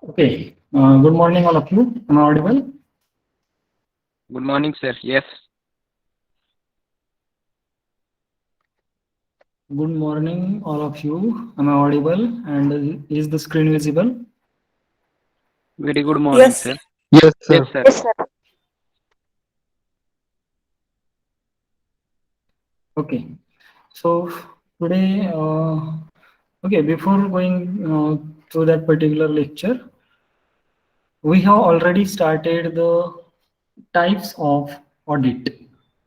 Okay. Good morning, all of you. Am I audible? Good morning, sir. Yes, Good morning, all of you. Am I audible? And is the screen visible? very good morning, Yes, sir. Yes, Yes, sir. sir. yes, sir. Okay. So today, okay, before going to that particular lecture, we have already started the types of audit.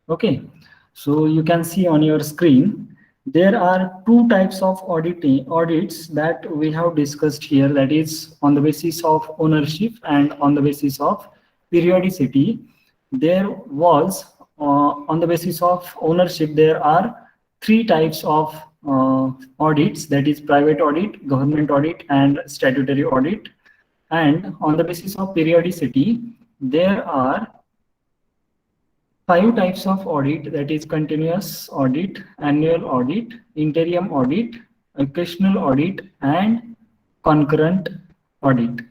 Okay, so you can see on your screen there are two types of audits that we have discussed here, that is on the basis of ownership and on the basis of periodicity. There was on the basis of ownership there are three types of audits, that is private audit, government audit and statutory audit. And on the basis of periodicity, there are five types of audit, that is continuous audit, annual audit, interim audit, occasional audit, and concurrent audit.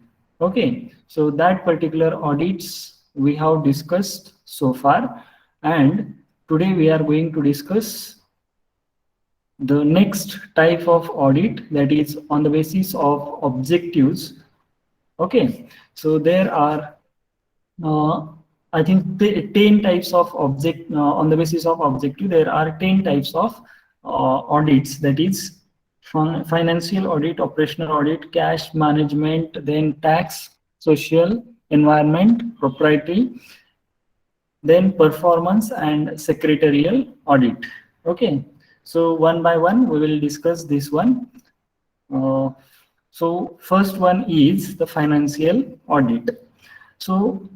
Okay, so that particular audits we have discussed so far, and today we are going to discuss the next type of audit, that is on the basis of objectives. Okay, so there are uh, I think 10 types of on the basis of objective. There are 10 types of audits, that is financial audit, operational audit, cash management, then tax, social, environment, proprietary, then performance and secretarial audit. Okay, so one by one we will discuss this one. Uh, so first one is the financial audit. So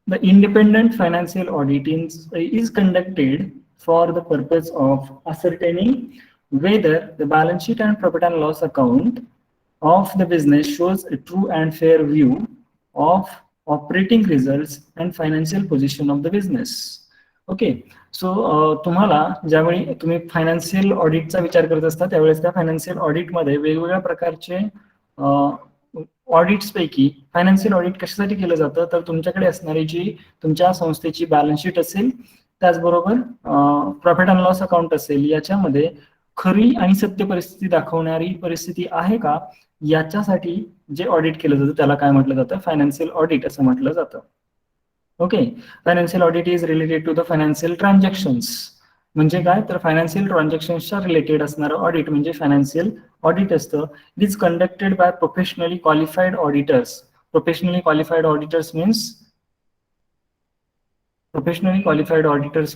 the independent financial audit is conducted for the purpose of ascertaining whether the balance sheet and profit and loss account of the business shows a true and fair view of operating results and financial position of the business. Okay, so तुम्हाला ज्यावेळी तुम्ही financial ऑडिटचा विचार करत असता त्यावेळेस त्या financial ऑडिटमध्ये वेगवेगळ्या प्रकारचे ऑडिट्स पैकी फायनान्शियल ऑडिट कशासाठी केलं जातं, तर तुमच्याकडे असणारी जी तुमच्या संस्थेची बॅलन्स शीट असेल, त्याचबरोबर प्रॉफिट अँड लॉस अकाउंट असेल, याच्यामध्ये खरी आणि सत्य परिस्थिती दाखवणारी परिस्थिती आहे का, याच्यासाठी जे ऑडिट केलं जातं त्याला काय म्हटलं जातं, फायनान्शियल ऑडिट असं म्हटलं जातं. Okay, financial audit is related to the financial transactions. म्हणजे काय, तर फायनान्शियल ट्रान्झॅक्शन्सच्या रिलेटेड असणारं ऑडिट म्हणजे फायनान्शियल ऑडिट असतं. It is conducted by professionally qualified auditors. Professionally qualified auditors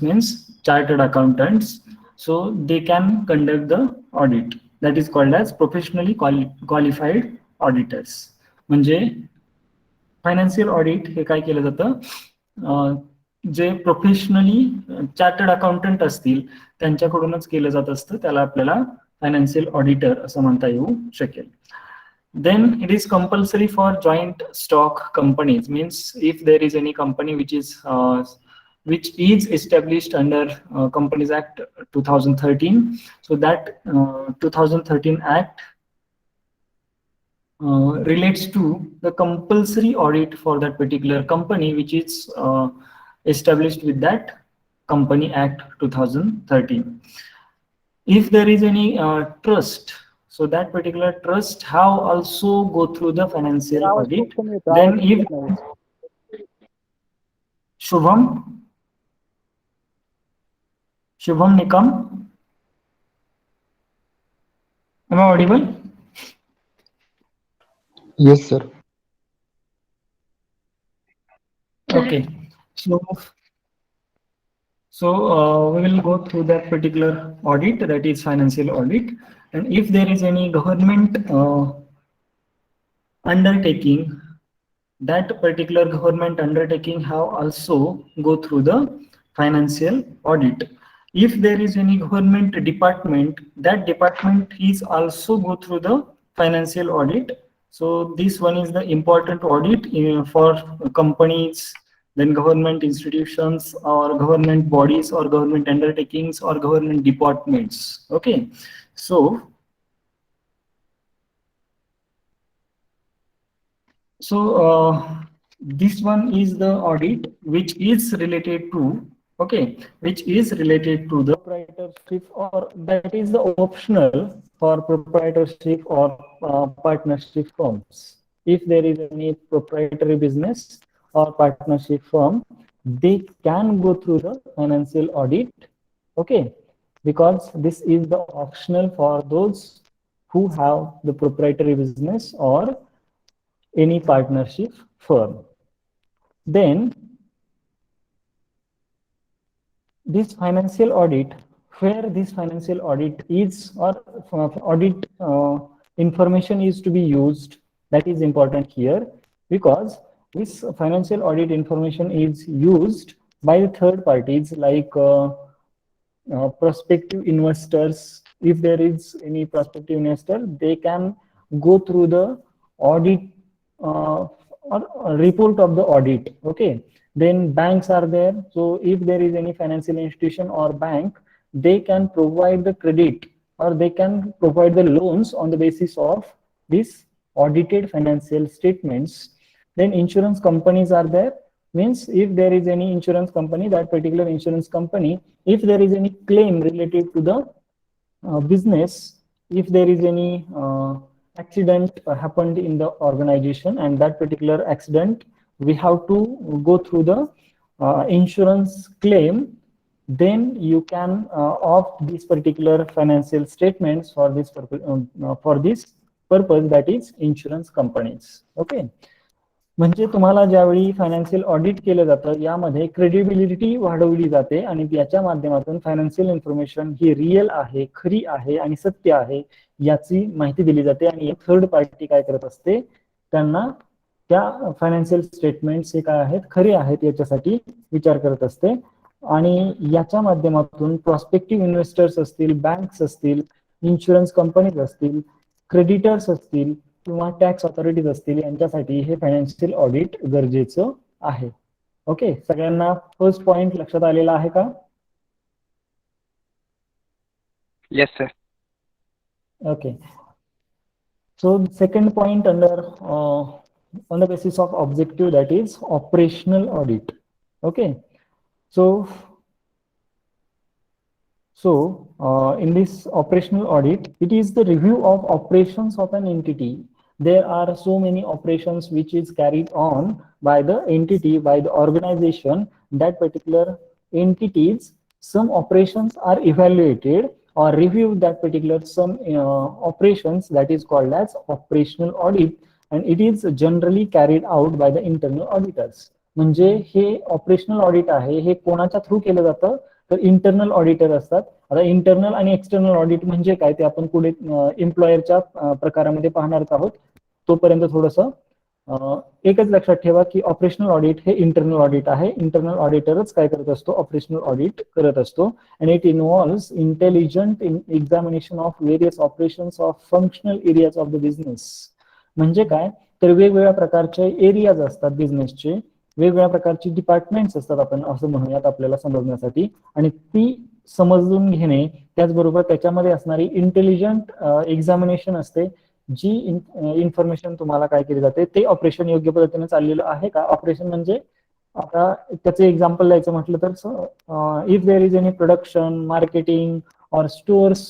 means chartered accountants, so they can conduct the audit. That is called as professionally qualified auditors. म्हणजे financial audit हे काय केलं जातं, जे professionally chartered accountant असतील त्यांच्याकडूनच केलं जात असतं, त्याला आपल्याला फायनान्शियल ऑडिटर असं म्हणता येऊ शकेल. Then it is compulsory for joint stock companies, means if there is any company which is established under Companies Act 2013, so that 2013 Act relates to the compulsory audit for that particular company which is established with that Company Act 2013. If there is any trust, so that particular trust have also go through the financial audit. Then if Shubham Nikam, am I audible? Yes, sir. Okay, so we will go through that particular audit, that is financial audit. And if there is any government undertaking, that particular government undertaking have also go through the financial audit. If there is any government department, that department is also go through the financial audit. So this one is the important audit for companies, then government institutions or government bodies or government undertakings or government departments. Okay, so So this one is the audit which is related to, okay, which is related to the proprietorship, or that is the optional for proprietorship or partnership firms. If there is any proprietary business or partnership firm, they can go through the financial audit, okay, because this is the optional for those who have the proprietary business or any partnership firm. Then this financial audit, where this financial audit is, or audit information is to be used, that is important here, because this financial audit information is used by the third parties like prospective investors. If there is any prospective investor, they can go through the audit or report of the audit, okay. Then banks are there, so if there is any financial institution or bank, they can provide the credit or they can provide the loans on the basis of this audited financial statements. Then insurance companies are there, means if there is any insurance company, that particular insurance company, if there is any claim related to the business, if there is any accident happened in the organization, and that particular accident we have to go through the insurance claim, then you can opt these particular financial statements for this purpose, that is insurance companies, okay. म्हणजे तुम्हाला ज्यावेळी financial audit केलं जातं, यामध्ये credibility वाढवली जाते आणि त्याच्या माध्यमातून फायनान्शियल इन्फॉर्मेशन ही रिअल आहे, खरी आहे आणि सत्य आहे याची माहिती दिली जाते. आणि थर्ड पार्टी काय करत असते, त्यांना त्या फायनान्शियल स्टेटमेंट्स हे काय आहेत, खरे आहेत याच्यासाठी विचार करत असते. आणि याच्या माध्यमातून प्रॉस्पेक्टिव्ह इन्व्हेस्टर्स असतील, बँक्स असतील, इन्शुरन्स कंपनीज असतील, क्रेडिटर्स असतील किंवा टॅक्स ऑथॉरिटीज असतील, यांच्यासाठी हे फायनान्शियल ऑडिट गरजेचं आहे. ओके, सगळ्यांना फर्स्ट पॉइंट लक्षात आलेला आहे का? Yes, sir. Okay. So second point under on the basis of objective, that is operational audit. Okay. So in this operational audit, it is the review of operations of an entity. There are so many operations which is carried on by the entity, by the organization. That particular entities, some operations are evaluated or reviewed, that particular some operations, that is called as operational audit, and it is generally carried out by the internal auditors. म्हणजे हे operational audit आहे, हे कोणाच्या through केलं जातं, तर internal auditor असतात. आता internal आणि external audit म्हणजे काय ते आपण पुढे एम्प्लॉयरच्या प्रकारामध्ये पाहणार आहोत. तोपर्यंत थोडस एकच लक्षात ठेवा की ऑपरेशनल ऑडिट हे इंटरनल ऑडिट आहे. इंटरनल ऑडिटरच काय करत असतो, ऑपरेशनल ऑडिट करत असतो. And it involves intelligent examination of various operations of functional areas of the business. म्हणजे काय, तर वेगवेगळ्या प्रकारचे एरियाज असतात बिझनेसचे, वेगवेगळ्या प्रकारची डिपार्टमेंट्स असतात, आपण असं म्हणूयात आपल्याला समजण्यासाठी. आणि ती समजून घेणे, त्याचबरोबर त्याच्यामध्ये असणारी इंटेलिजंट एक्झामिनेशन असते, जी इन्फॉर्मेशन तुम्हाला काय केली जाते, ते ऑपरेशन योग्य पद्धतीने चाललेलं आहे का. ऑपरेशन म्हणजे आता त्याचे एक्झाम्पल द्यायचं म्हटलं तर if there is any production, marketing or stores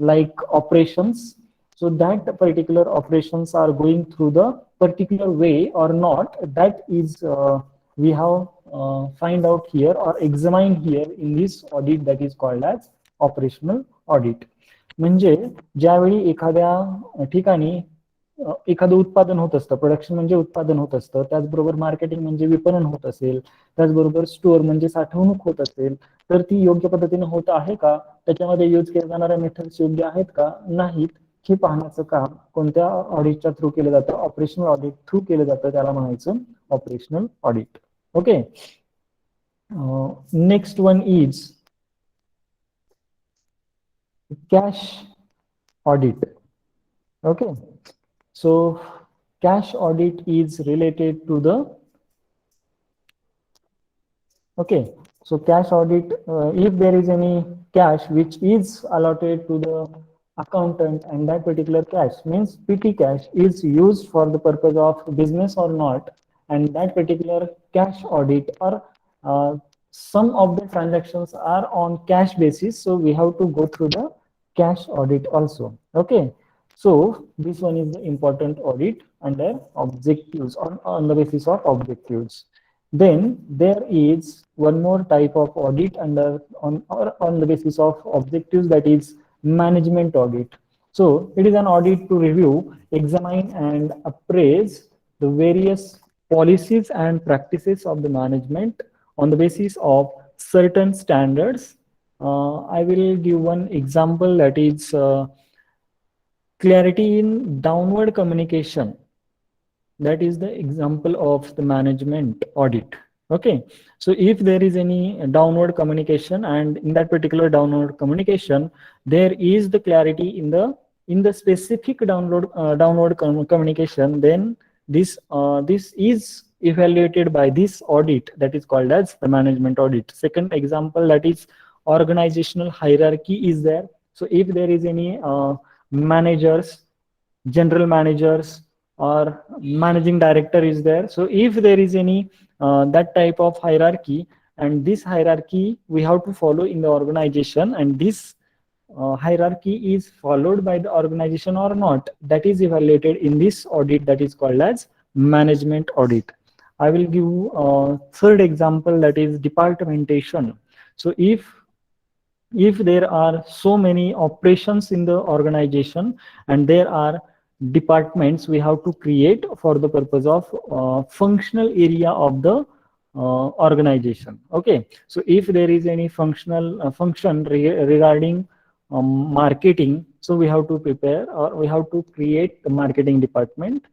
like operations, so that particular operations are going through the particular way or not, that is we have find out here or examine here in this audit, that is called as operational audit. म्हणजे ज्यावेळी एखाद्या ठिकाणी एखादं उत्पादन होत असतं, production म्हणजे उत्पादन होत असतं, त्याचबरोबर मार्केटिंग म्हणजे विपणन होत असेल, त्याचबरोबर स्टोअर म्हणजे साठवणूक होत असेल, तर ती योग्य पद्धतीने होत आहे का, त्याच्यामध्ये यूज केल्या जाणाऱ्या मेथड्स योग्य आहेत का, नाहीत, हे पाहण्याचं काम कोणत्या ऑडिटच्या थ्रू केलं जातं, ऑपरेशनल ऑडिट थ्रू केलं जातं, त्याला म्हणायचं operational audit. Okay, next one is cash audit. Okay, so cash audit is related to the, okay, so cash audit, if there is any cash which is allotted to the accountant, and that particular cash means PT cash is used for the purpose of business or not, and that particular cash audit or some of the transactions are on cash basis, so we have to go through the cash audit also. Okay, so this one is the important audit under objectives, on the basis of objectives. Then there is one more type of audit under on the basis of objectives, that is management audit. So it is an audit to review, examine and appraise the various policies and practices of the management on the basis of certain standards. I will give one example, that is clarity in downward communication. That is the example of the management audit. Okay, so if there is any downward communication, and in that particular downward communication there is the clarity in the specific downward communication, then this is evaluated by this audit, that is called as the management audit. Second example, that is organizational hierarchy is there. So if there is any managers, general managers or managing director is there, so if there is any that type of hierarchy, and this hierarchy we have to follow in the organization, and this hierarchy is followed by the organization or not, that is evaluated in this audit, that is called as management audit. I will give third example, that is departmentation. So if there are so many operations in the organization and there are departments, we have to create for the purpose of functional area of the organization. Okay, so if there is any functional function regarding marketing, so we have to prepare or we have to create the marketing department.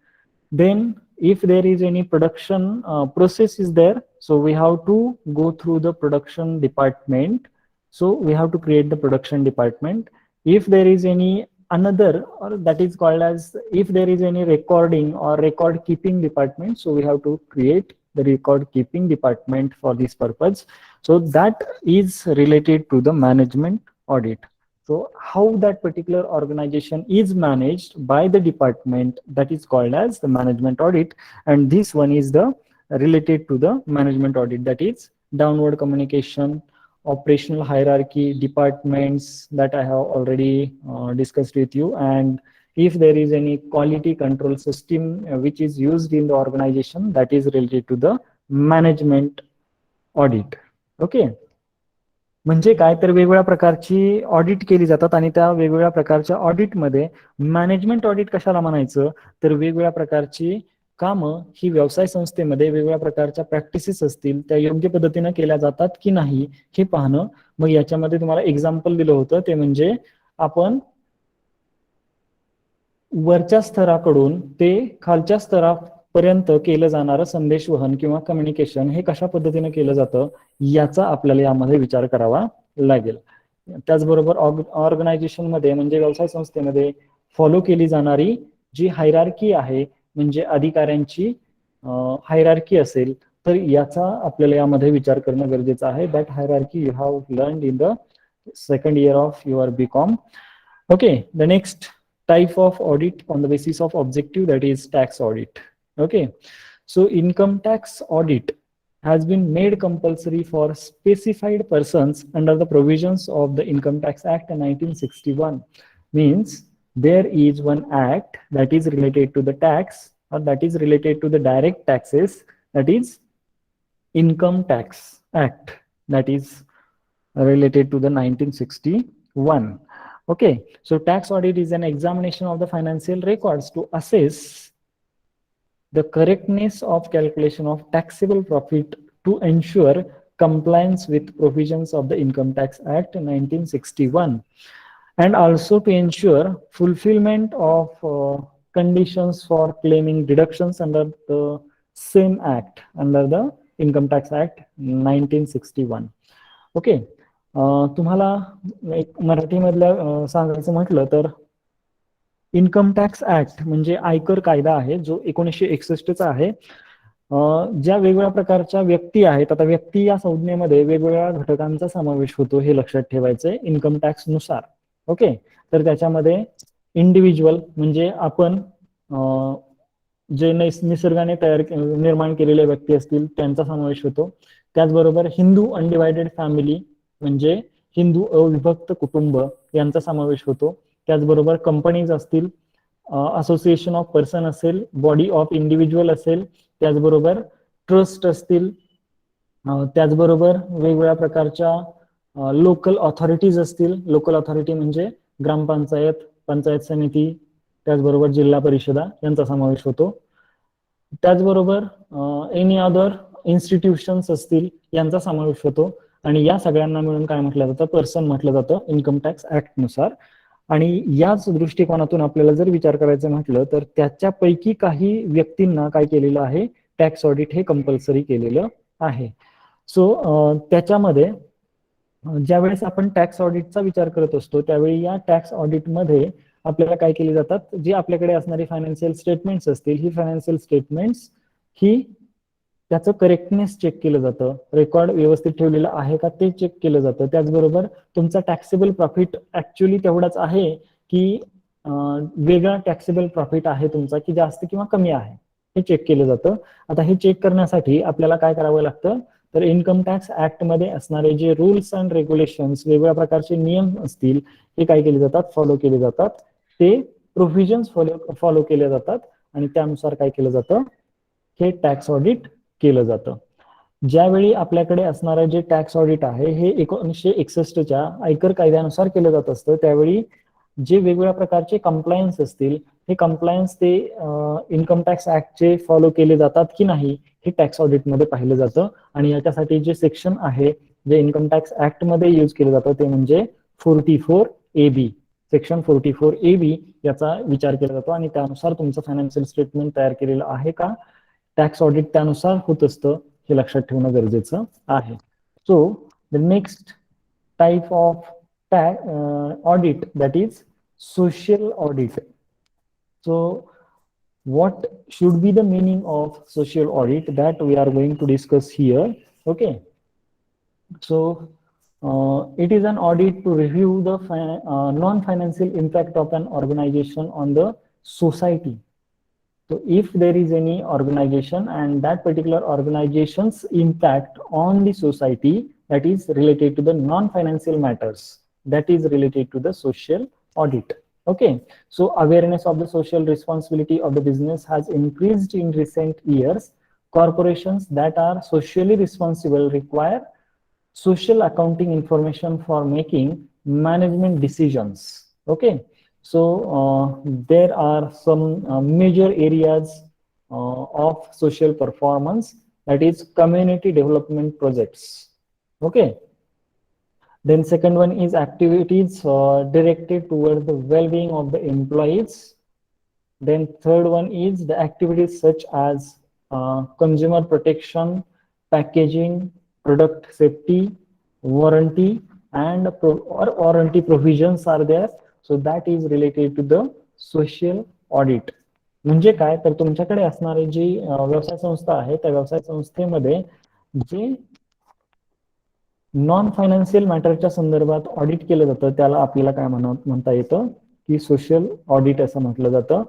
Then if there is any production process is there, so we have to go through the production department, so we have to create the production department. If there is any another, or that is called as, if there is any recording or record keeping department, so we have to create the record keeping department for this purpose. So that is related to the management audit. So how that particular organization is managed by the department, that is called as the management audit, and this one is the related to the management audit, that is downward communication, operational hierarchy, departments, that I have already discussed with you, and if there is any quality control system which is used in the organization, that is related to the management audit. Okay, म्हणजे काय तर वेगवेगळ्या प्रकारची audit केली जातात, आणि त्या वेगवेगळ्या प्रकारच्या ऑडिटमध्ये मॅनेजमेंट ऑडिट कशाला म्हणायचं, तर वेगवेगळ्या प्रकारची कामं ही व्यवसाय संस्थेमध्ये वेगवेगळ्या प्रकारच्या प्रॅक्टिसेस असतील त्या योग्य पद्धतीने केल्या जातात की नाही हे पाहणं. मग याच्यामध्ये तुम्हाला एक्झाम्पल दिलं होतं, ते म्हणजे आपण वरच्या स्तराकडून ते खालच्या स्तरापर्यंत केलं जाणारं संदेशवहन किंवा कम्युनिकेशन हे कशा पद्धतीने केलं जातं याचा आपल्याला यामध्ये विचार करावा लागेल. त्याचबरोबर ऑर्गनायझेशन मध्ये म्हणजे व्यवसाय संस्थेमध्ये फॉलो केली जाणारी जी हायरार्की आहे, म्हणजे अधिकाऱ्यांची हायरार्की असेल, तर याचा आपल्याला यामध्ये विचार करणं गरजेचं आहे. That hierarchy you have learned in the second year of your BCom. Okay, the next type of audit on the basis of objective, that is tax audit. Okay, so income tax audit has been made compulsory for specified persons under the provisions of the Income Tax Act 1961. Means there is one act that is related to the tax, or that is related to the direct taxes, that is Income Tax Act, that is related to the 1961. Okay, so tax audit is an examination of the financial records to assess the correctness of calculation of taxable profit to ensure compliance with provisions of the Income Tax Act 1961, and also to ensure fulfillment of conditions for claiming deductions under the same act, under the Income Tax Act 1961. Okay, तुम्हाला एक मराठीमधलं सांगायचं म्हटलं तर income tax act म्हणजे आयकर कायदा आहे, जो 1961 चा आहे. ज्या वेगवेगळ्या प्रकारच्या व्यक्ती आहेत, आता व्यक्ती या संज्ञेमध्ये वेगवेगळ्या घटकांचा समावेश होतो हे लक्षात ठेवायचंय इन्कम टॅक्स नुसार. ओके. तर त्याच्यामध्ये इंडिव्हिज्युअल म्हणजे आपण जे निसर्गाने निर्माण केलेले व्यक्ती असतील त्यांचा समावेश होतो. त्याचबरोबर हिंदू अनडिवायडेड फॅमिली म्हणजे हिंदू अविभक्त कुटुंब यांचा समावेश होतो. त्याचबरोबर कंपनीज असतील, असोसिएशन ऑफ पर्सन असेल, बॉडी ऑफ इंडिव्हिज्युअल असेल, त्याचबरोबर ट्रस्ट असतील, त्याचबरोबर वेगवेगळ्या प्रकारच्या लोकल ऑथॉरिटीज असतील. लोकल ऑथॉरिटी म्हणजे ग्रामपंचायत, पंचायत समिती, त्याचबरोबर जिल्हा परिषदा यांचा समावेश होतो. त्याचबरोबर एनी अदर इन्स्टिट्यूशन्स असतील यांचा समावेश होतो. आणि या सगळ्यांना मिळून काय म्हटलं जातं, पर्सन म्हटलं जातं इन्कम टॅक्स ऍक्ट नुसार. आणि याच दृष्टिकोनातून आपल्याला जर विचार करायचं म्हटलं तर त्याच्यापैकी काही व्यक्तींना काय केलेलं आहे, टॅक्स ऑडिट हे कंपल्सरी केलेलं आहे. सो त्याच्यामध्ये ज्यावेळेस आपण टॅक्स ऑडिटचा विचार करत असतो त्यावेळी या टॅक्स ऑडिटमध्ये आपल्याला काय केले जातात, जी आपल्याकडे असणारी फायनान्शियल स्टेटमेंट्स असतील, ही फायनान्शियल स्टेटमेंट्स ही त्याचं करेक्टनेस चेक केलं जातं, रेकॉर्ड व्यवस्थित ठेवलेलं आहे का ते चेक केलं जातं. त्याचबरोबर तुमचा टॅक्सेबल प्रॉफिट ऍक्च्युअली तेवढाच आहे की वेगळा टॅक्सेबल प्रॉफिट आहे तुमचा की जास्त किंवा कमी आहे, हे चेक केलं जातं. आता हे चेक करण्यासाठी आपल्याला काय करावं लागतं, तर इन्कम टॅक्स ऍक्ट मध्ये असणारे जे रूल्स अँड रेग्युलेशन्स, वेगवेगळ्या प्रकारचे नियम असतील, हे काय केले जातात, फॉलो केले जातात. ते प्रोव्हिजन्स फॉलो केले जातात आणि त्यानुसार काय केलं जातं, हे टॅक्स ऑडिट केलं जातं. ज्यावेळी आपल्याकडे असणारं जे टॅक्स ऑडिट आहे हे 1961च्या आयकर कायद्यानुसार केलं जात असतं. त्यावेळी जे वेगवेगळ्या प्रकारचे कंप्लायन्स असतील, हे कंप्लायन्स ते इन्कम टॅक्स ऍक्टचे फॉलो केले जातात की नाही हे टॅक्स ऑडिटमध्ये पाहिलं जातं. आणि याच्यासाठी जे सेक्शन आहे जे इन्कम टॅक्स ऍक्ट मध्ये यूज केलं जातं ते म्हणजे 44AB. सेक्शन 44AB याचा विचार केला जातो आणि त्यानुसार तुमचं फायनान्शियल स्टेटमेंट तयार केलेलं आहे का, टॅक्स ऑडिट त्यानुसार होत असतं, हे लक्षात ठेवणं गरजेचं आहे. So the next type of audit that is social audit. So what should be the meaning of social audit that we are going to discuss here. Okay, so it is an audit to review the non-financial impact of an organization on the society. So if there is any organization and that particular organization's impact on the society that is related to the non-financial matters, that is related to the social audit. Okay, so awareness of the social responsibility of the business has increased in recent years. Corporations that are socially responsible require social accounting information for making management decisions. Okay, so there are some major areas of social performance, that is community development projects. Okay, then second one is activities directed towards the well-being of the employees. Then third one is the activities such as consumer protection, packaging, product safety, warranty, and warranty provisions are there. So that is related to the social audit. म्हणजे काय, तर तुमच्याकडे असणारी जी व्यवसाय संस्था आहे त्या व्यवसाय संस्थेमध्ये जे नॉन फायनान्शियल मॅटरच्या संदर्भात ऑडिट केलं जातं त्याला आपल्याला काय म्हणता येतं की सोशल ऑडिट असं म्हटलं जातं.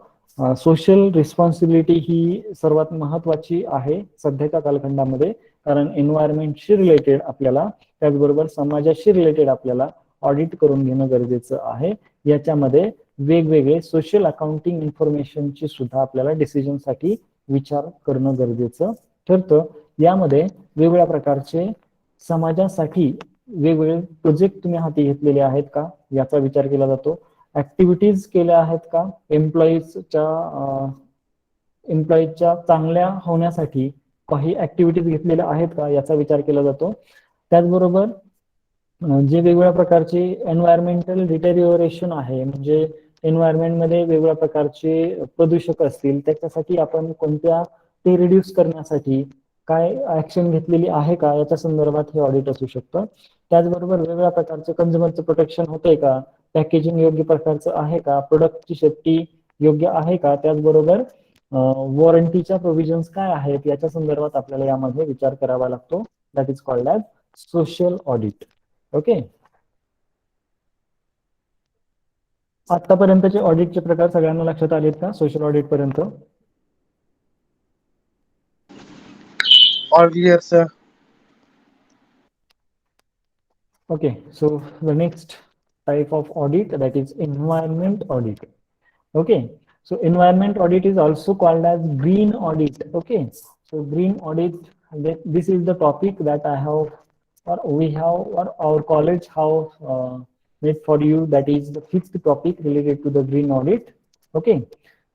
सोशल रिस्पॉन्सिबिलिटी ही सर्वात महत्वाची आहे सध्याच्या कालखंडामध्ये, कारण एन्व्हायरमेंटशी रिलेटेड आपल्याला, त्याचबरोबर समाजाशी रिलेटेड आपल्याला ऑडिट करून घेणं गरजेचं आहे. याच्यामध्ये वेगवेगळे सोशल अकाउंटिंग इन्फॉर्मेशनची सुद्धा आपल्याला डिसिजनसाठी विचार करणं गरजेचं ठरतं. यामध्ये वेगवेगळ्या प्रकारचे समाजासाठी वेगवेगळे प्रोजेक्ट तुम्ही हाती घेतलेले आहेत का याचा विचार केला जातो. ऍक्टिव्हिटीज केल्या आहेत का, एम्प्लॉईजच्या चांगल्या होण्यासाठी काही ऍक्टिव्हिटीज घेतलेल्या आहेत का याचा विचार केला जातो. त्याचबरोबर जे वेगवेगळ्या प्रकारचे एन्व्हायरमेंटल डिटेरिओरेशन आहे, म्हणजे एन्व्हायरमेंटमध्ये वेगवेगळ्या प्रकारचे प्रदूषक असतील त्याच्यासाठी आपण कोणत्या, ते रिड्यूस करण्यासाठी काय ऍक्शन घेतलेली आहे का याच्या संदर्भात हे ऑडिट असू शकतं. त्याचबरोबर वेगवेगळ्या प्रकारचे कंझ्युमरचं प्रोटेक्शन होतंय का, पॅकेजिंग योग्य प्रकारचं आहे का, प्रोडक्टची सेफ्टी योग्य आहे का, त्याचबरोबर वॉरंटीच्या प्रोव्हिजन्स काय आहेत याच्या संदर्भात आपल्याला यामध्ये विचार करावा लागतो. That is called as social audit. Okay, आतापर्यंतचे ऑडिटचे प्रकार सगळ्यांना लक्षात आलेत का सोशल ऑडिट पर्यंत? All clear, sir. Okay, so the next type of audit, that is environment audit. Okay, so environment audit is also called as green audit. Okay, so green audit, this is the topic that I have, or we have, or our college have made for you. That is the fifth topic related to the green audit. Okay,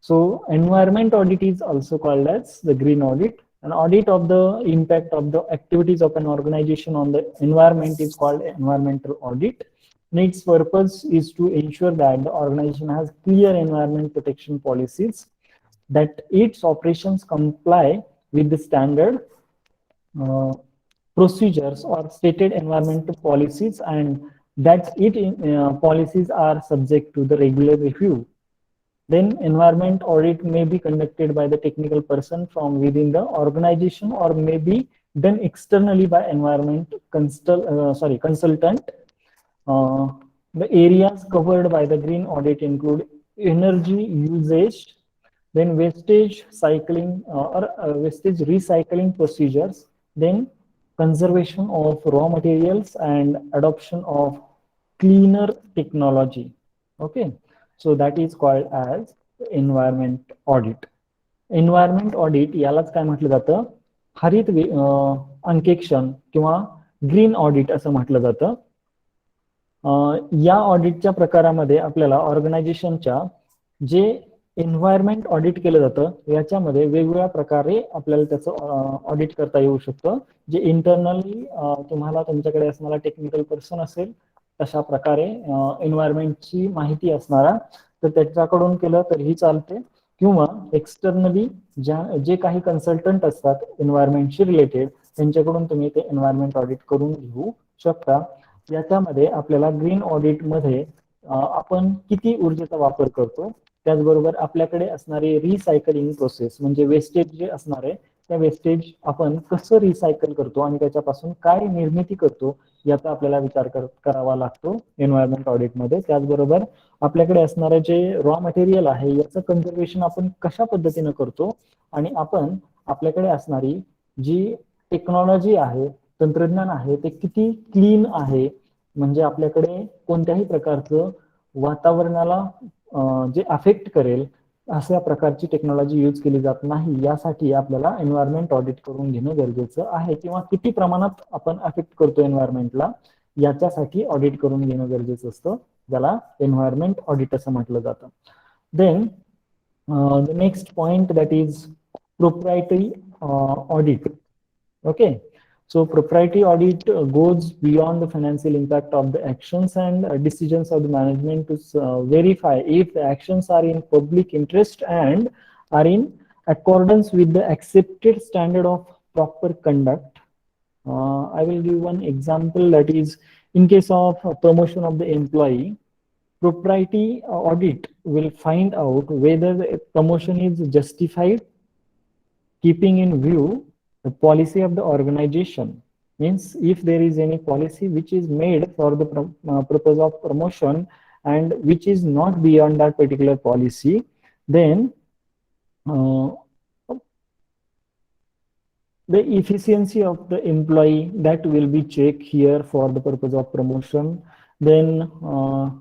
so environment audit is also called as the green audit. An audit of the impact of the activities of an organization on the environment is called environmental audit. And its purpose is to ensure that the organization has clear environment protection policies, that its operations comply with the standard procedures or stated environmental policies, and that policies are subject to the regular review. Then environment audit may be conducted by the technical person from within the organization, or may be done externally by environment consultant. The areas covered by the green audit include energy usage, then wastage cycling or wastage recycling procedures, then conservation of raw materials and adoption of cleaner technology. Okay, so that is called as environment audit. Environment audit यालाच काय म्हटलं जातं, हरित अंकेक्षण किंवा green audit असं म्हटलं जातं. या ऑडिटच्या प्रकारामध्ये आपल्याला ऑर्गनायझेशनच्या जे एन्व्हायरमेंट ऑडिट केलं जातं याच्यामध्ये वेगवेगळ्या प्रकारे आपल्याला त्याचं ऑडिट करता येऊ शकतं. जे इंटरनली तुम्हाला तुमच्याकडे असणारा टेक्निकल पर्सन असेल तशा प्रकारे एन्व्हायरमेंटची माहिती असणारा, तर त्याच्याकडून केलं तरीही चालते, किंवा एक्सटर्नली जे काही कन्सल्टंट असतात एन्व्हायरमेंटशी रिलेटेड त्यांच्याकडून तुम्ही ते एन्व्हायरमेंट ऑडिट करून घेऊ शकता. याच्यामध्ये आपल्याला ग्रीन ऑडिट मध्ये आपण किती ऊर्जेचा वापर करतो, त्याचबरोबर आपल्याकडे असणारे रिसायकलिंग प्रोसेस म्हणजे वेस्टेज जे असणार आहे त्या वेस्टेज आपण कसं रिसायकल करतो आणि त्याच्यापासून काय निर्मिती करतो याचा आपल्याला विचार करावा लागतो एन्व्हायरमेंट ऑडिटमध्ये. त्याचबरोबर आपल्याकडे असणारे जे रॉ मटेरियल आहे याचं कन्झर्वेशन आपण कशा पद्धतीने करतो, आणि आपण आपल्याकडे असणारी जी टेक्नॉलॉजी आहे, तंत्रज्ञान आहे, ते किती क्लीन आहे, म्हणजे आपल्याकडे कोणत्याही प्रकारचं वातावरणाला जे अफेक्ट करेल अशा प्रकारची टेक्नॉलॉजी यूज केली जात नाही. यासाठी आपल्याला एन्व्हायरमेंट ऑडिट करून घेणं गरजेचं आहे, किंवा किती प्रमाणात आपण अफेक्ट करतो एन्व्हायरमेंटला याच्यासाठी ऑडिट करून घेणं गरजेचं असतं, ज्याला एन्व्हायरमेंट ऑडिट असं म्हटलं जातं. Then the next point that is proprietary audit. Okay, so proprietary audit goes beyond the financial impact of the actions and decisions of the management to verify if the actions are in public interest and are in accordance with the accepted standard of proper conduct. I will give one example, that is in case of promotion of the employee, proprietary audit will find out whether the promotion is justified keeping in view the policy of the organization. Means if there is any policy which is made for the purpose of promotion and which is not beyond that particular policy, then the efficiency of the employee that will be checked here for the purpose of promotion. Then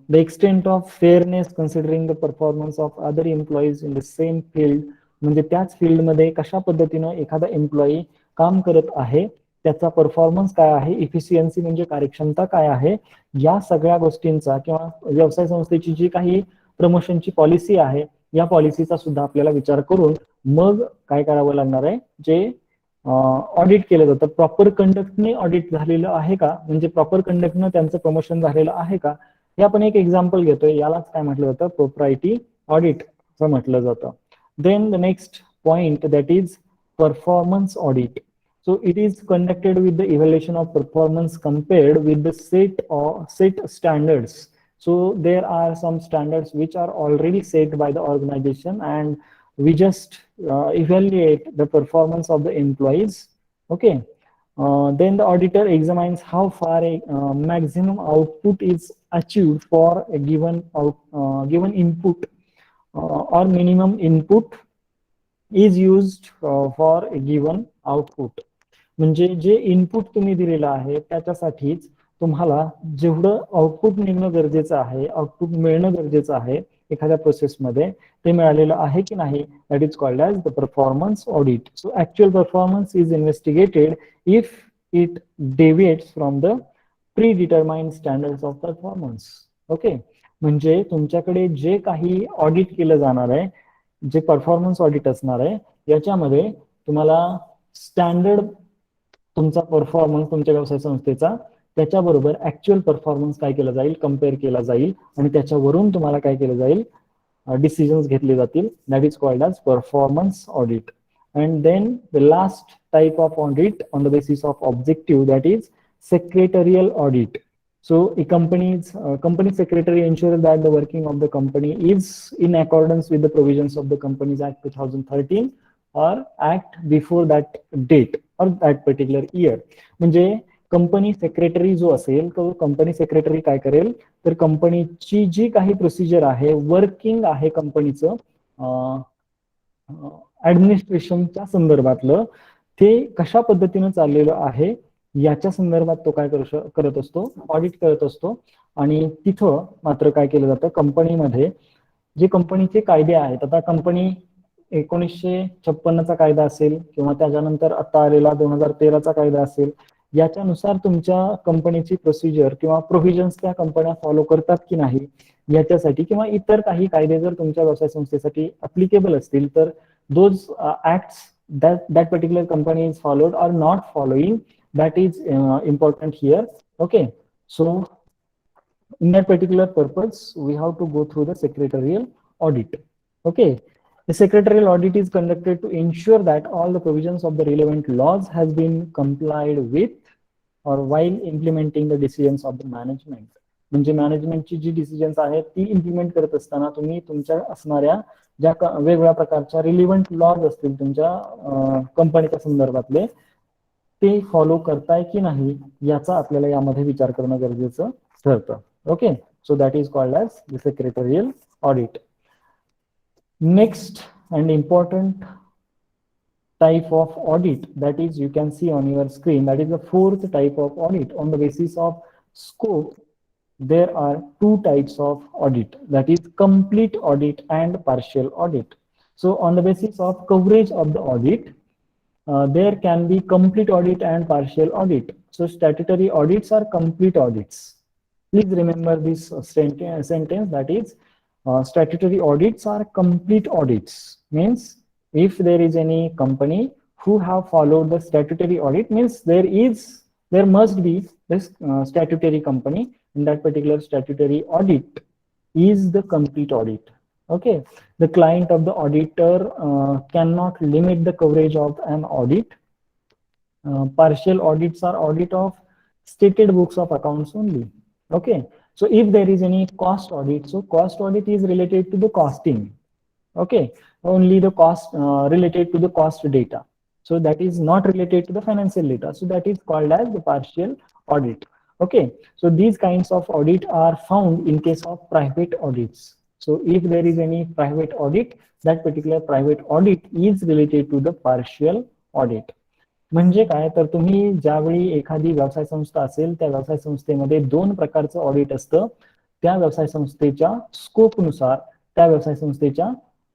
the extent of fairness considering the performance of other employees in the same field, म्हणजे त्याच फील्डमध्ये कशा पद्धतीनं एखादा employee काम करत आहे, त्याचा परफॉर्मन्स काय आहे, इफिशियन्सी म्हणजे कार्यक्षमता काय आहे, या सगळ्या गोष्टींचा किंवा व्यवसाय संस्थेची जी काही प्रमोशनची पॉलिसी आहे या पॉलिसीचा सुद्धा आपल्याला विचार करून मग काय करावं लागणार आहे, जे ऑडिट केलं जातं प्रॉपर कंडक्टने ऑडिट झालेलं आहे का, म्हणजे प्रॉपर कंडक्टनं त्यांचं प्रमोशन झालेलं आहे का, हे आपण एक एक्झाम्पल घेतोय, यालाच काय म्हटलं जातं, प्रोप्रायटरी ऑडिट असं म्हटलं जातं. Then the next point, that is performance audit. So it is conducted with the evaluation of performance compared with the set standards. So there are some standards which are already set by the organization, and we just evaluate the performance of the employees. Okay, Then the auditor examines how far a maximum output is achieved for a given input or minimum input is used for a given output. म्हणजे जे input तुम्ही दिलेलं आहे त्याच्यासाठीच तुम्हाला जेवढं output निघणं गरजेचं आहे, आउटपुट मिळणं गरजेचं आहे एखाद्या प्रोसेसमध्ये, ते मिळालेलं आहे की नाही, that is called as the performance audit. So actual performance is investigated if it deviates from the predetermined standards of performance. Okay, म्हणजे तुमच्याकडे जे काही ऑडिट केलं जाणार आहे, जे परफॉर्मन्स ऑडिट असणार आहे, याच्यामध्ये तुम्हाला स्टँडर्ड तुमचा परफॉर्मन्स तुमच्या व्यवसाय संस्थेचा त्याच्याबरोबर ऍक्च्युअल परफॉर्मन्स काय केलं जाईल, कम्पेअर केला जाईल आणि त्याच्यावरून तुम्हाला काय केलं जाईल, डिसिजन्स घेतले जातील. That is called as performance audit. And then the last type of audit on the basis of objective, that is secretarial audit. So a company secretary ensures that the working of the company is in accordance with the provisions of the Companies Act 2013 or act before that date or that particular year. म्हणजे company secretary जो असेल तो company secretary काय करेल, तर कंपनीची जी काही procedure आहे, वर्किंग आहे कंपनीचं ऍडमिनिस्ट्रेशनच्या संदर्भातलं, ते कशा पद्धतीनं चाललेलं आहे याच्या संदर्भात तो काय करत असतो, ऑडिट करत असतो. आणि तिथं मात्र काय केलं जातं, कंपनीमध्ये जे कंपनीचे कायदे आहेत, आता कंपनी 1956चा कायदा असेल किंवा त्याच्यानंतर आता आलेला 2013चा कायदा असेल, याच्यानुसार तुमच्या कंपनीची प्रोसिजर किंवा प्रोव्हिजन्स त्या कंपन्या फॉलो करतात की नाही याच्यासाठी, किंवा इतर काही कायदे जर तुमच्या व्यवसाय संस्थेसाठी अप्लिकेबल असतील तर those acts that particular company is followed or not following, that is important here. Okay, so in that particular purpose we have to go through the secretarial audit. Okay, the secretarial audit is conducted to ensure that all the provisions of the relevant laws has been complied with or while implementing the decisions of the management. म्हणजे मॅनेजमेंटची जी decisions आहेत ती implement करत असताना तुम्ही तुमच्या असणाऱ्या ज्या वेगवेगळ्या प्रकारच्या रिलिव्हंट लॉज असतील तुमच्या कंपनीच्या संदर्भातले, ते फॉलो करताय की नाही याचा आपल्याला यामध्ये विचार करणं गरजेचं ठरतं. Okay, so that is called as the secretarial audit. Next and important type of audit, that is you can see on your screen, that is the fourth type of audit. On the basis of scope, there are two types of audit, that is complete audit and partial audit. So on the basis of coverage of the audit, there can be complete audit and partial audit. So statutory audits are complete audits. Please remember this sentence, that is statutory audits are complete audits. Means if there is any company who have followed the statutory audit, means there must be this statutory company, in that particular statutory audit is the complete audit. Okay, the client of the auditor cannot limit the coverage of an audit. Partial audits are audit of stated books of accounts only. Okay, so if there is any cost audit, so cost audit is related to the costing. Okay, only the cost related to the cost data, so that is not related to the financial data, so that is called as the partial audit. Okay, so these kinds of audit are found in case of private audits. So if there is any private audit, that particular private audit is related to the partial audit. म्हणजे काय, तर तुम्ही ज्यावेळी एखादी व्यवसाय संस्था असेल त्या व्यवसाय संस्थेमध्ये दोन प्रकारचं ऑडिट असतं. त्या व्यवसाय संस्थेच्या स्कोपनुसार त्या व्यवसाय संस्थेच्या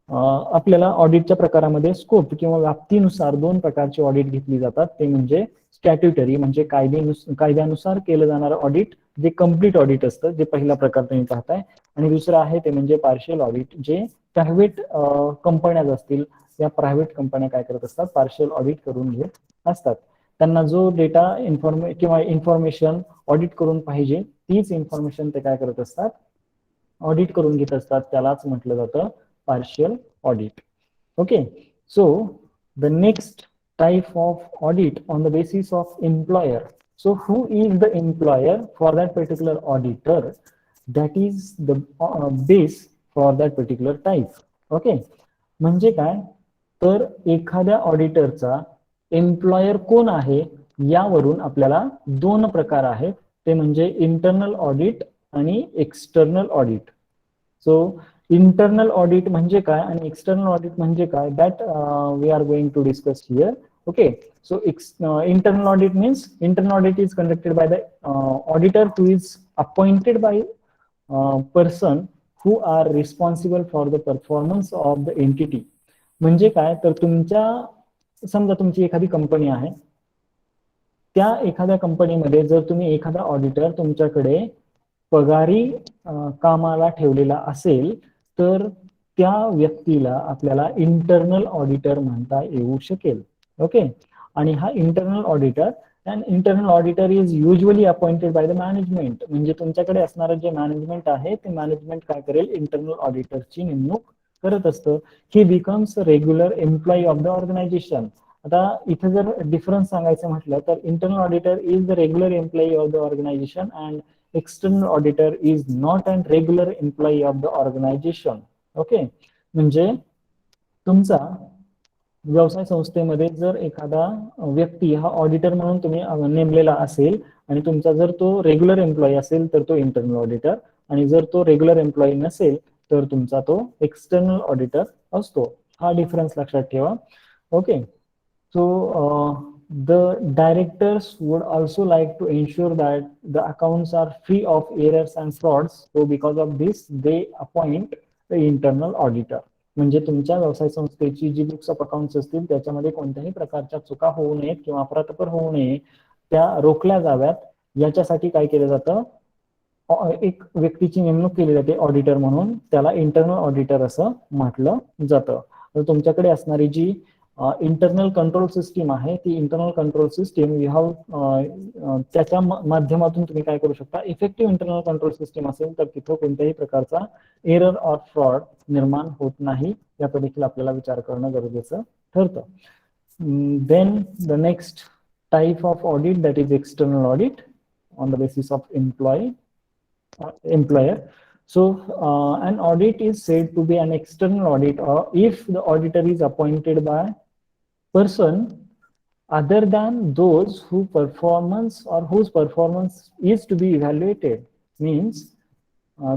आपल्याला ऑडिटच्या प्रकारामध्ये स्कोप किंवा व्याप्तीनुसार दोन प्रकारची ऑडिट घेतली जातात. ते म्हणजे स्टॅट्युटरी म्हणजे कायद्यानुसार केलं जाणारं ऑडिट, जे कम्प्लीट ऑडिट असतं, जे पहिला प्रकार तुम्ही पाहताय. आणि दुसरं आहे ते म्हणजे पार्शियल ऑडिट, जे प्रायव्हेट कंपन्या असतील या प्रायव्हेट कंपन्या काय करत असतात, पार्शियल ऑडिट करून घेत असतात. त्यांना जो डेटा किंवा इन्फॉर्मेशन ऑडिट करून पाहिजे तीच इन्फॉर्मेशन ते काय करत असतात, ऑडिट करून घेत असतात. त्यालाच म्हटलं जातं partial audit. Okay, so the next type of audit on the basis of employer. So who is the employer for that particular auditor? That is the base for that particular type. Okay, म्हणजे काय, तर एखाद्या ऑडिटरचा employer कोण आहे यावरून आपल्याला दोन प्रकार आहेत, ते म्हणजे इंटरनल ऑडिट आणि external audit. So internal audit म्हणजे काय आणि एक्सटर्नल ऑडिट म्हणजे काय, that we are going to discuss here. Okay, so internal audit means internal audit is conducted by the auditor who is appointed by person who are responsible for the performance of the entity. म्हणजे काय, तर तुमच्या समजा तुमची एखादी company आहे, त्या एखाद्या कंपनीमध्ये जर तुम्ही एखादा ऑडिटर तुमच्याकडे पगारी कामाला ठेवलेला असेल, तर त्या व्यक्तीला आपल्याला इंटरनल ऑडिटर म्हणता येऊ शकेल. ओके, आणि हा internal auditor and internal auditor is usually appointed by the management. म्हणजे तुमच्याकडे असणारं जे मॅनेजमेंट आहे ते मॅनेजमेंट काय करेल, इंटरनल ऑडिटरची नेमणूक करत असतं. He becomes regular employee of the organisation. आता इथे जर डिफरन्स सांगायचं म्हटलं तर internal auditor is the regular employee of the organisation and external auditor is not and regular employee of the organisation. Okay, म्हणजे तुमचा व्यवसाय संस्थेमध्ये जर एखादा व्यक्ती हा ऑडिटर म्हणून तुम्ही नेमलेला असेल आणि तुमचा जर तो रेग्युलर एम्प्लॉई असेल तर तो इंटरनल ऑडिटर, आणि जर तो रेग्युलर एम्प्लॉई नसेल तर तुमचा तो एक्सटर्नल ऑडिटर असतो. हा डिफरन्स लक्षात ठेवा. Okay, so the directors would also like to ensure that the accounts are free of errors and frauds, so because of this they appoint the internal auditor. म्हणजे तुमच्या व्यवसाय संस्थेची जी बुक्स ऑफ अकाउंट्स असतील त्याच्यामध्ये कोणत्याही प्रकारच्या चुका होऊ नयेत किंवा अफरातफर होऊ नये, त्या रोखल्या जाव्यात, याच्यासाठी काय केलं जातं, एक व्यक्तीची नेमणूक केली जाते ऑडिटर म्हणून, त्याला इंटरनल ऑडिटर असं म्हटलं जातं. तर तुमच्याकडे असणारी जी इंटरनल कंट्रोल सिस्टीम आहे, ती internal control system you have त्याच्या माध्यमातून तुम्ही काय करू शकता, इफेक्टिव्ह इंटरनल कंट्रोल सिस्टीम असेल तर तिथं कोणत्याही प्रकारचा एरर ऑर फ्रॉड निर्माण होत नाही, याचा देखील आपल्याला विचार करणं गरजेचं ठरतं. Then the next type of audit, that is external audit on the basis of employer. So an audit is said to be an external audit if the auditor is appointed by person other than those whose performance is to be evaluated. Means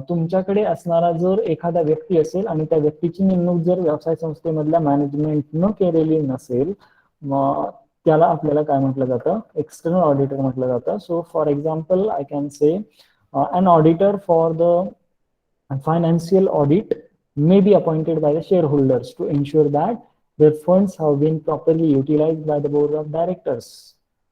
तुमच्याकडे असणारा जर एखादा व्यक्ती असेल आणि त्या व्यक्तीची नेमणूक जर व्यवसाय संस्थेमधल्या मॅनेजमेंटनं केलेली नसेल, त्याला आपल्याला काय म्हटलं जातं, एक्सटर्नल ऑडिटर म्हटलं जातं. So for example I can say an auditor for the financial audit may be appointed by the shareholders to ensure that their funds have been properly utilized by the board of directors.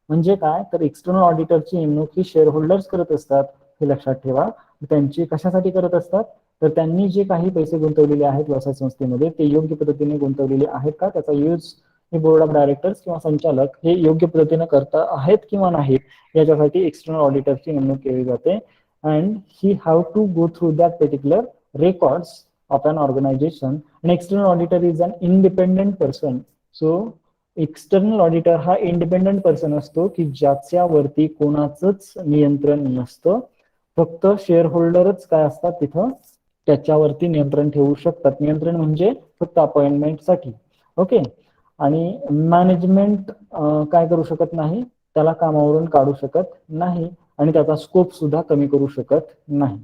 म्हणजे काय, तर external ऑडिटरची नेमणूक ही shareholders करत असतात, हे लक्षात ठेवा. त्यांची कशासाठी करत असतात, तर त्यांनी जे काही पैसे गुंतवलेले आहेत व्यवसाय संस्थेमध्ये ते योग्य पद्धतीने गुंतवलेले आहेत का, त्याचा यूज हे बोर्ड ऑफ डायरेक्टर्स किंवा संचालक हे योग्य पद्धतीने करता आहेत किंवा नाहीत, याच्यासाठी एक्सटर्नल ऑडिटरची नेमणूक केली जाते. And he have to go through that particular records of an organization. An external auditor is an independent person. So external auditor हा independent person असतो की ज्याच्यावरती कोणाचंच नियंत्रण नसतं, फक्त शेअरहोल्डरच काय असतात तिथं त्याच्यावरती नियंत्रण ठेवू शकतात. नियंत्रण म्हणजे फक्त अपॉइंटमेंटसाठी. ओके, आणि मॅनेजमेंट काय करू शकत नाही, त्याला कामावरून काढू शकत नाही आणि त्याचा स्कोप सुद्धा कमी करू शकत नाही.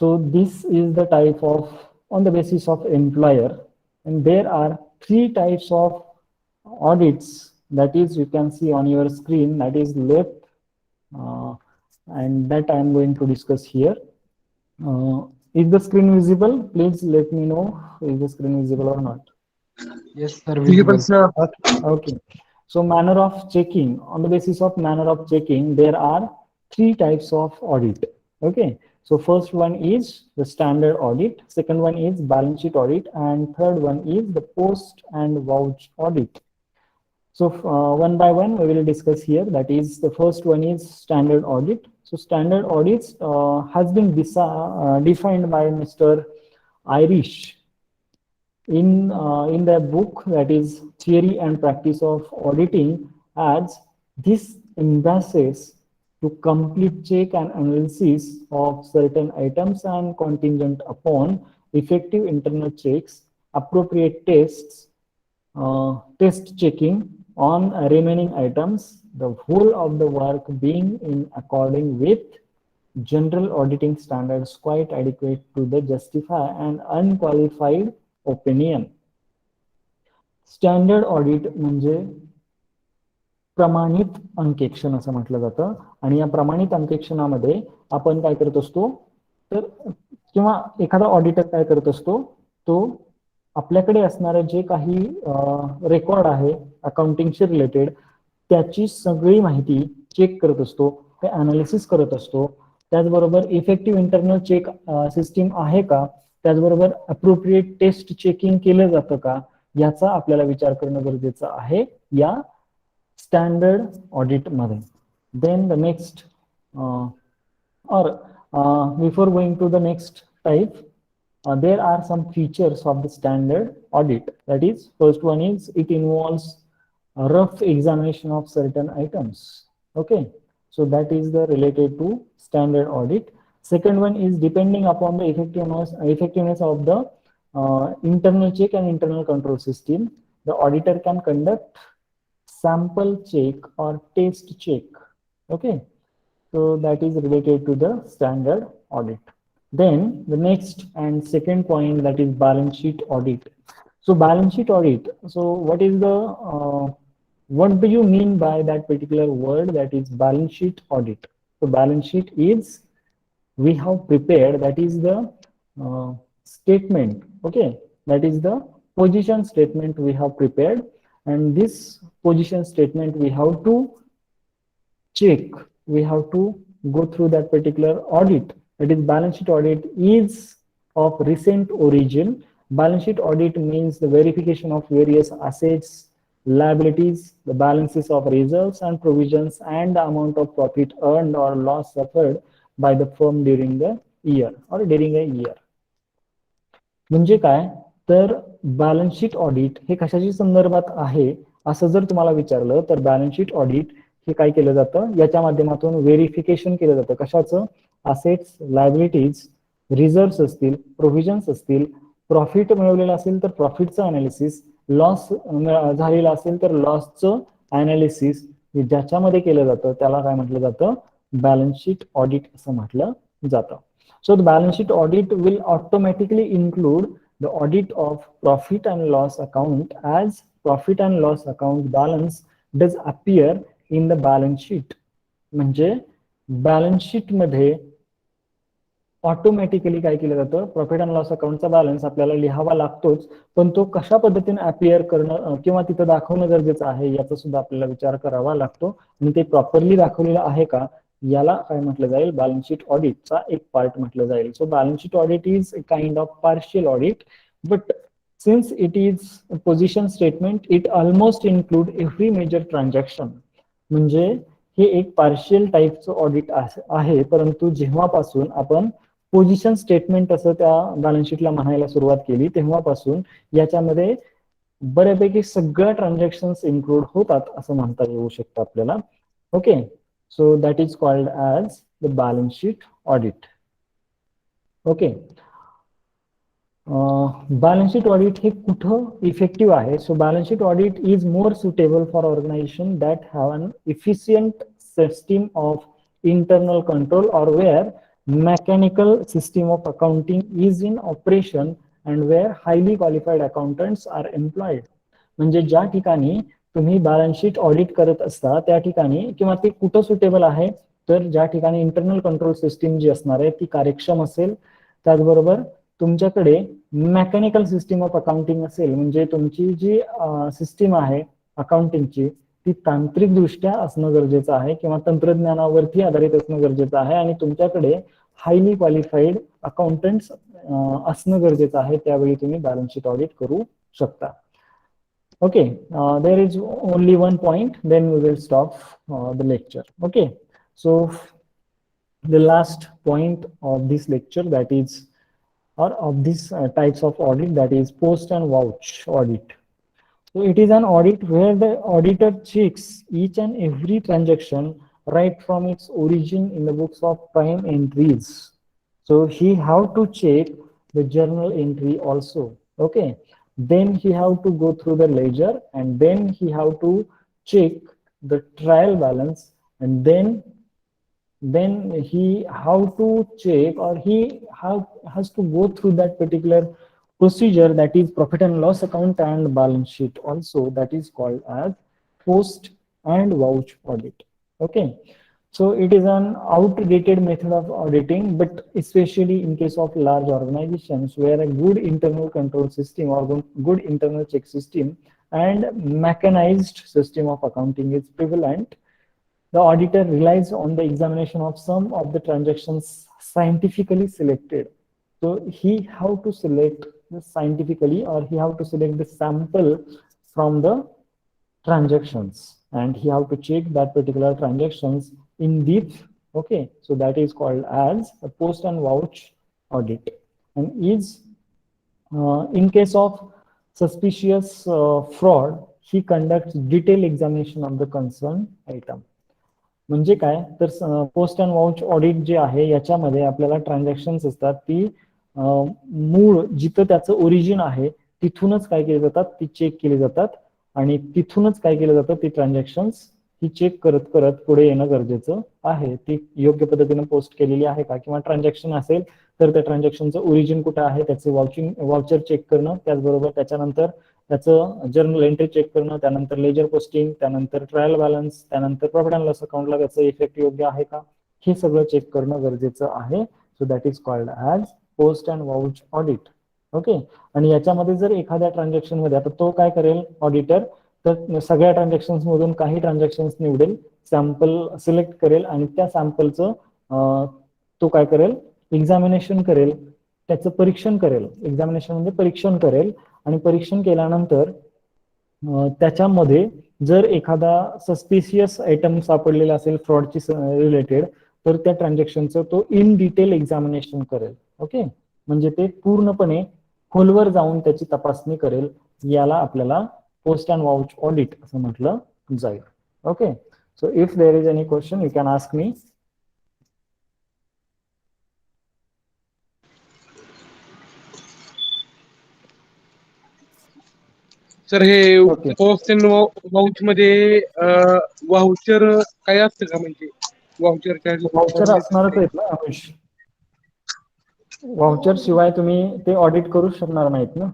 So this is the type of on the basis of employer, and there are 3 types of audits, that is you can see on your screen, that is left, and that I am going to discuss here. Is the screen visible? Please let me know is the screen visible or not. Yes, sir. Visible, sir. Okay. So manner of checking, on the basis of manner of checking, there are 3 types of audit. Okay. So first one is the standard audit, second one is balance sheet audit, and third one is the post and vouch audit. So one by one we will discuss here. That is, the first one is standard audit. So standard audits has been defined by Mr. Irish in their book, that is Theory and Practice of Auditing, as this emphasizes to complete check and analysis of certain items and contingent upon effective internal checks, appropriate tests, test checking, on remaining items, the whole of the work being in according with general auditing standards quite adequate to the justify an unqualified opinion. Standard audit म्हणजे प्रमाणित अंकेक्षण असं म्हटलं जातं आणि या प्रमाणित अंकेक्षणामध्ये आपण काय करत असतो तर किंवा एखादा ऑडिटर काय करत असतो तो आपल्याकडे असणारे जे काही रेकॉर्ड आहे अकाउंटिंगशी रिलेटेड त्याची सगळी माहिती चेक करत असतो ते अनालिसिस करत असतो त्याचबरोबर इफेक्टिव्ह इंटरनल चेक सिस्टीम आहे का त्याचबरोबर अप्रोप्रिएट टेस्ट चेकिंग केलं जातं का याचा आपल्याला विचार करणं गरजेचं आहे या स्टँडर्ड ऑडिट मध्ये then the next or before going to the next type there are some features of the standard audit that is first one is it involves a rough examination of certain items okay so that is the related to standard audit second one is depending upon the effectiveness of the internal check and internal control system the auditor can conduct sample check or test check okay so that is related to the standard audit then the next and second point that is balance sheet audit so balance sheet audit so what is the what do you mean by that particular word that is balance sheet audit so balance sheet is we have prepared that is the statement okay that is the position statement we have prepared and this position statement we have to check we have to go through that particular audit that is balance sheet audit is of recent origin balance sheet audit means the verification of various assets liabilities the balances of reserves and provisions and the amount of profit earned or loss suffered by the firm during the year or during a year म्हणजे काय तर balance sheet audit हे कशाच्या संदर्भात आहे असं जर तुम्हाला विचारलं तर बॅलन्स शीट ऑडिट हे काय केलं जातं याच्या माध्यमातून व्हेरिफिकेशन केलं जातं कशाचं असेट्स लायबिलिटीज रिझर्व्स असतील प्रोव्हिजन्स असतील प्रॉफिट मिळवलेलं असेल तर प्रॉफिटचं अनालिसिस लॉस झालेला असेल तर लॉसचं अनालिसिस ज्याच्यामध्ये केलं जातं त्याला काय म्हटलं जातं बॅलन्स शीट ऑडिट असं म्हटलं जातं so the balance sheet audit will automatically include the audit of profit and loss account as profit and loss account balance does appear in the balance sheet म्हणजे balance sheet मध्ये automatically काय केलं जातं profit and loss अकाउंटचा balance आपल्याला लिहावा लागतोच पण तो कशा पद्धतीने अपियर करणं किंवा तिथं दाखवणं गरजेचं आहे याचा सुद्धा आपल्याला विचार करावा लागतो आणि ते प्रॉपरली दाखवलेलं आहे का याला काय म्हटलं जाईल बॅलन्स शीट ऑडिटचा एक पार्ट म्हटलं जाईल so balance sheet audit is a kind of partial audit but since it is position statement it almost include every major transaction म्हणजे हे एक पार्शियल टाईपचं ऑडिट आहे परंतु जेव्हापासून आपण पोझिशन स्टेटमेंट असं त्या बॅलन्स शीटला म्हणायला सुरुवात केली तेव्हापासून याच्यामध्ये बऱ्यापैकी सगळ्या ट्रान्झॅक्शन्स इन्क्लूड होतात असं म्हणता येऊ शकतं आपल्याला okay so that is called as the balance sheet audit okay balance sheet audit हे कुठं इफेक्टिव्ह आहे so balance sheet audit is more suitable for organization that have an efficient system of internal control or where mechanical system of accounting is in operation and where highly qualified accountants are employed म्हणजे ज्या ठिकाणी तुम्ही balance sheet audit करत असता त्या ठिकाणी किंवा ते कुठं सुटेबल आहे तर ज्या ठिकाणी इंटरनल कंट्रोल सिस्टीम जी असणार आहे ती कार्यक्षम असेल त्याचबरोबर तुमच्याकडे मेकॅनिकल सिस्टीम ऑफ अकाउंटिंग असेल म्हणजे तुमची जी सिस्टीम आहे अकाउंटिंगची ती तांत्रिकदृष्ट्या असणं गरजेचं आहे किंवा तंत्रज्ञानावरती आधारित असणं गरजेचं आहे आणि तुमच्याकडे हायली क्वालिफाईड अकाउंटंट्स असणं गरजेचं आहे त्यावेळी तुम्ही बॅलन्स शीट ऑडिट करू शकता okay there is only one point then we will stop the lecture okay so the last point of this lecture that is or of these types of audit that is post and vouch audit so it is an audit where the auditor checks each and every transaction right from its origin in the books of prime entries so he have to check the journal entry also okay then he have to go through the ledger and then he have to check the trial balance, and then he how to check, or he has to go through that particular procedure, that is profit and loss account and balance sheet also, that is called as post and vouch audit. Okay, so it is an outdated method of auditing, but especially in case of large organizations where a good internal control system or good internal check system and mechanized system of accounting is prevalent, the auditor relies on the examination of some of the transactions scientifically selected. So he have to select scientifically, or he have to select the sample from the transactions, and he have to check that particular transactions in depth. Okay, so that is called as a post and vouch audit, and is in case of suspicious fraud, he conducts detailed examination of the concerned item. म्हणजे काय तर post and vouch audit जे आहे याच्यामध्ये आपल्याला transactions असतात ती मूळ जिथं त्याचं ओरिजिन आहे तिथूनच काय केले जातात, ती चेक केली जातात, आणि तिथूनच काय केलं जातं, ती ट्रान्झॅक्शन्स ही चेक करत करत पुढे येणं गरजेचं आहे. ती योग्य पद्धतीने पोस्ट केलेली आहे का, किंवा ट्रान्झॅक्शन असेल तर त्या ट्रान्झॅक्शनचं ओरिजिन कुठं आहे त्याचे वाउचर चेक करणं, त्याचबरोबर त्याच्यानंतर त्याचं जर्नल एंट्री चेक करणं, त्यानंतर लेजर पोस्टिंग, त्यानंतर ट्रायल बॅलन्स, त्यानंतर प्रॉफिट अँड लॉस अकाउंटला त्याचं इफेक्ट योग्य आहे का, हे सगळं चेक करणं गरजेचं आहे. So that is called as post and vouch audit. Okay, आणि याच्यामध्ये जर एखाद्या ट्रान्झॅक्शन मध्ये आता तो काय करेल ऑडिटर, तर सगळ्या ट्रान्झॅक्शन्स मधून काही ट्रान्झॅक्शन्स निवडेल, सॅम्पल सिलेक्ट करेल, आणि त्या सॅम्पलचं तो काय करेल, एक्झामिनेशन करेल, त्याचं परीक्षण करेल. एक्झामिनेशन म्हणजे परीक्षण करेल, आणि परीक्षण केल्यानंतर त्याच्यामध्ये जर एखादा सस्पिशियस आयटम सापडलेला असेल फ्रॉडची रिलेटेड, तर त्या ट्रान्झॅक्शनचं तो इन डिटेल एक्झामिनेशन करेल. ओके, म्हणजे ते पूर्णपणे खोलवर जाऊन त्याची तपासणी करेल. याला आपल्याला पोस्ट अँड वाउच ऑडिट असं म्हटलं जाईल. Okay, so if there is any question you can ask me. Sir हे पोस्ट अँड वाउच मध्ये वाउचर काय असतं का, म्हणजे वाउचर असणारच आहेत ना अमिश, वाउचर शिवाय तुम्ही ते ऑडिट करू शकणार नाहीत ना.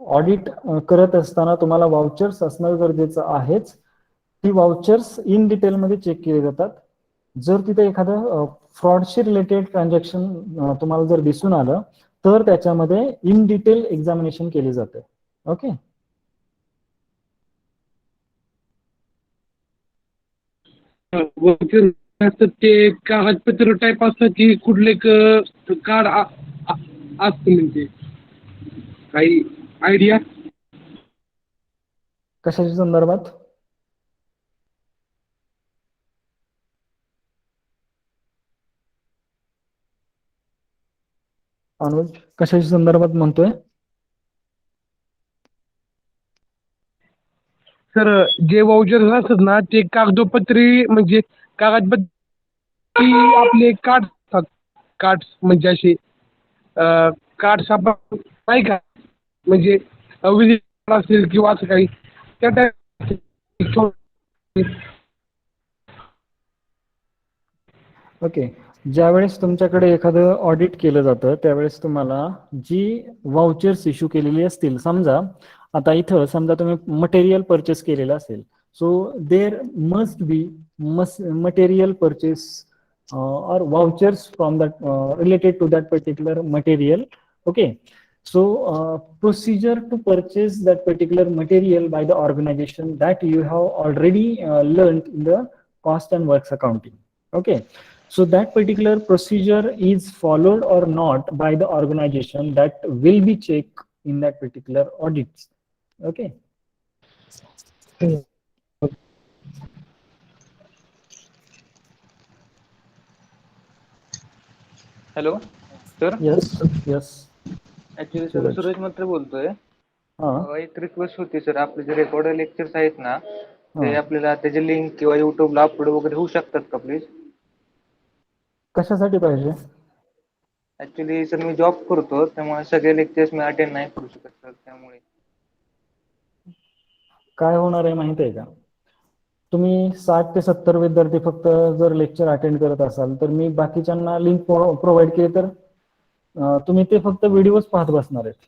ऑडिट करत असताना तुम्हाला वाउचर्स असणं गरजेचं आहेच. ती वाउचर्स इन डिटेल मध्ये चेक केली जातात. जर तिथे एखादं फ्रॉडशी रिलेटेड ट्रान्झॅक्शन तुम्हाला जर दिसून आलं तर त्याच्यामध्ये इन डिटेल एक्झामिनेशन केली जाते. ओके, ते कागदपत्र टाईप असतं की कुठले कार्ड असतं, म्हणजे काही आयडिया कशाच्या संदर्भात? अनुज, कशाच्या संदर्भात म्हणतोय? सर जे वाउचर असतात ना ते कागदोपत्री, म्हणजे कागदपत्री आपले कार्ड असतात, कार्ड म्हणजे असे कार्ड आपण नाही का, म्हणजे विजिट असेल किंवा असं काही त्या टाईप. ओके, ज्यावेळेस तुमच्याकडे एखादं ऑडिट केलं जातं त्यावेळेस तुम्हाला जी वाउचर्स इश्यू केलेली असतील, समजा आता इथं समजा तुम्ही मटेरियल परचेस केलेलं असेल, so there must be material purchase or vouchers from that related to that particular material. Okay, so procedure to purchase that particular material by the organization that you have already learned in the cost and works accounting. Okay, so that particular procedure is followed or not by the organization, that will be checked in that particular audits. Okay. Hello sir. Yes, yes. Actually sir Suraj मात्र बोलतोय. एक request होती sir, आपले जे record lectures आहेत ना ते आपल्याला त्याचे लिंक किंवा युट्यूबला अपलोड वगैरे होऊ शकतात का प्लीज? कशासाठी पाहिजे? ऍक्च्युली सर मी जॉब करतो त्यामुळे सगळे लेक्चर्स मी अटेंड नाही करू शकत सर, त्यामुळे. काय होणार आहे माहिती आहे का, तुम्ही 60 ते 70 विद्यार्थी फक्त जर लेक्चर अटेंड करत असाल तर मी बाकीच्यांना लिंक प्रोव्हाइड केली तर तुम्ही ते फक्त व्हिडिओच पाहत बसणार आहेत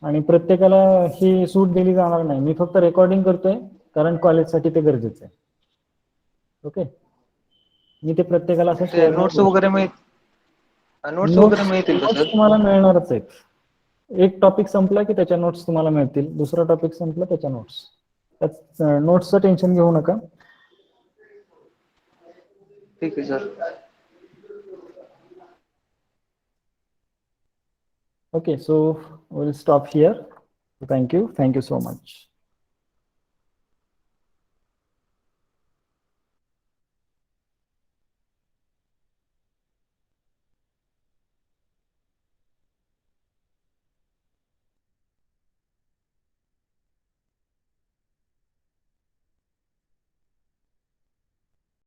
आणि प्रत्येकाला ही सूट दिली जाणार नाही. मी फक्त रेकॉर्डिंग करतोय कारण कॉलेजसाठी ते गरजेचं आहे. ओके, मी ते प्रत्येकाला असं share नाही नोट्स करू वगैरे नोट्स वगैरे मिळतील का नोट्स सर? तुम्हाला मिळणारच आहेत. एक टॉपिक संपला की त्याच्या नोट्स तुम्हाला मिळतील, दुसरा टॉपिक संपला त्याच्या नोट्स. नोट्सचं टेन्शन घेऊ नका. ठीक आहे sir. Okay, so we'll stop here. Thank you so much.